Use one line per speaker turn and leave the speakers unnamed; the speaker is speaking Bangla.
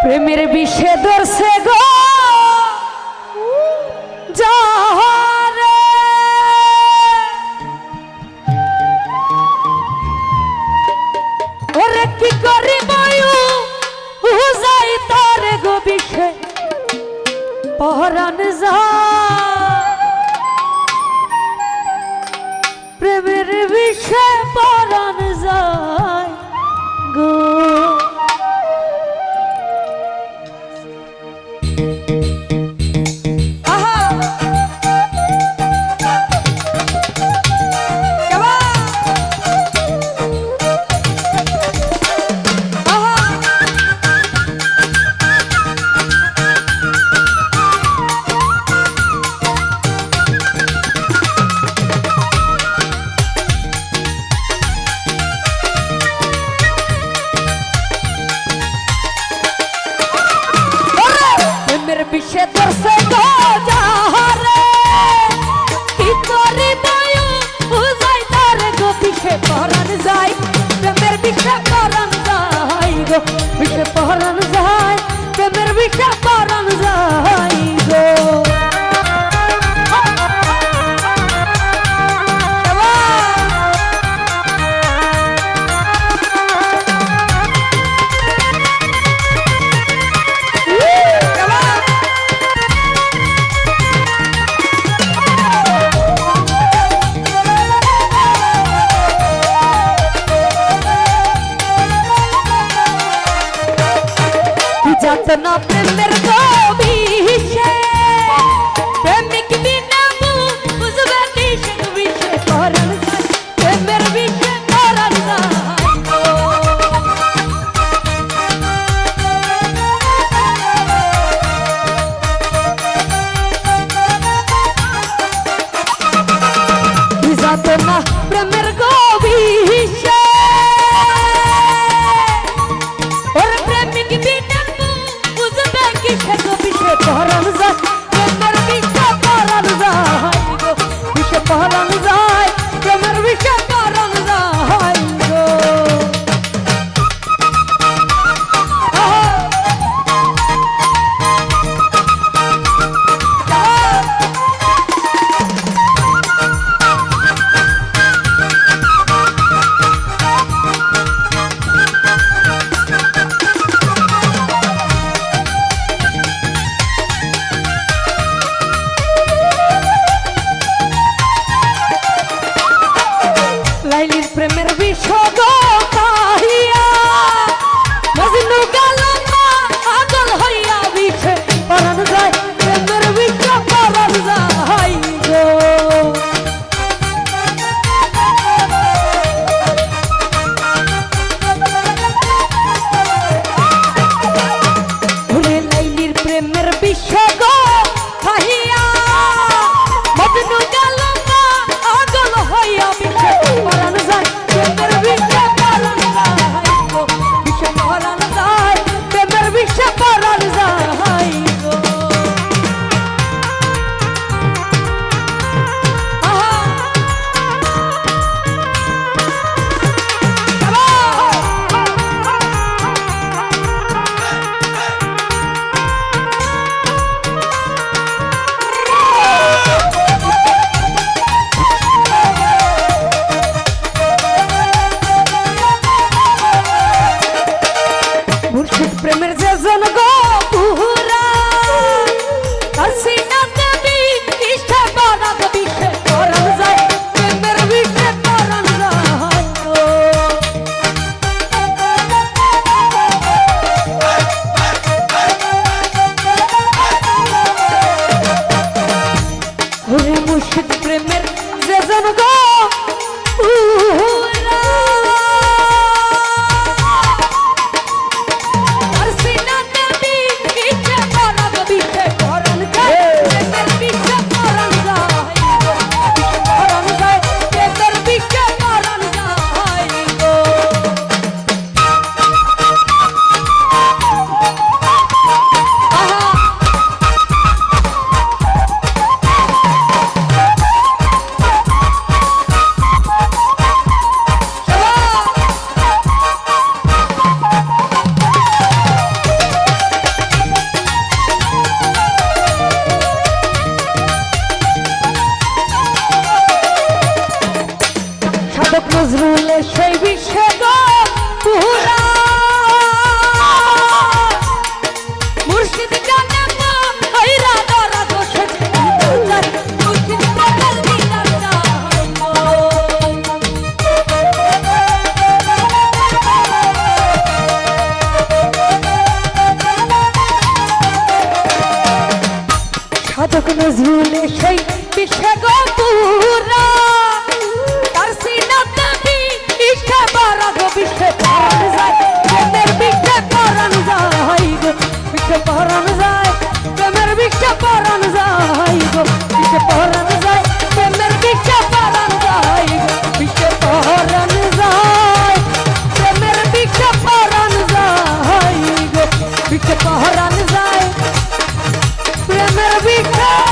প্রেমের বিষে ধরছে গো যাহারে ওরে কি করি বয়ু হুজাই তারে গো বিষে পহরান যা প্রেমের বিষে পহরান যায় গো বিষে ধরছে গো যাহারে কি করি বয়ু হুজাই তারে গো বিষে পহরান যায় প্রেমের বিষে পহরান যায় গো বিষে পহরান যায় প্রেমের বিষে পহরান যায় গো যাতনা প্রেমের গভীরে প্রেমিক বিনা বুঝবে কিসে বিষে পহরান যায় প্রেমের বিষে পহরান যায় যাতনা প্রেমের গভীরে ওরে প্রেমিক বিনা পহরান যায় প্রেমের বিষে পহরান যায় গো বিষে পহরান যায় প্রেমের বিষে পহরান যায় গো লাইলির প্রেমের বিষদ কাহিয়া মজনু গেল না পাগল হইয়া বিষে পহরান যায় প্রেমের বিষে পহরান যায় গো ভুলে লাইলির প্রেমের বিষদ কাহিয়া মজনু গেল না পাগল হইয়া বিষে পহরান যায় প্রেমের বিষে পহরান যায় গো বিষে পহরান যায় প্রেমের বিষে পহরান যায় গো মুর্শিদ প্রেমের যে জন গো পুরা কাসিনা দেবী ইষ্ট বারাত বিষে পহরান যায় প্রেমের বিষে পহরান যায় গো ওরে মুর্শিদ প্রেমের যে জন গো পুরা কাসিনা দেবী নজরুল সেই বিষে গো পুরা তার সিনাতে বিষে বড় গো বিষে পরাণ যায় প্রেমের বিষে পরাণ যায় গো বিষে পরাণ যায় প্রেমের বিষে পরাণ যায় গো বিষে পরাণ যায় প্রেমের বিষে পরাণ যায় গো বিষে পরাণ যায় প্রেমের বিষে পরাণ যায় গো বিষে পরাণ যায় প্রেমের বিষে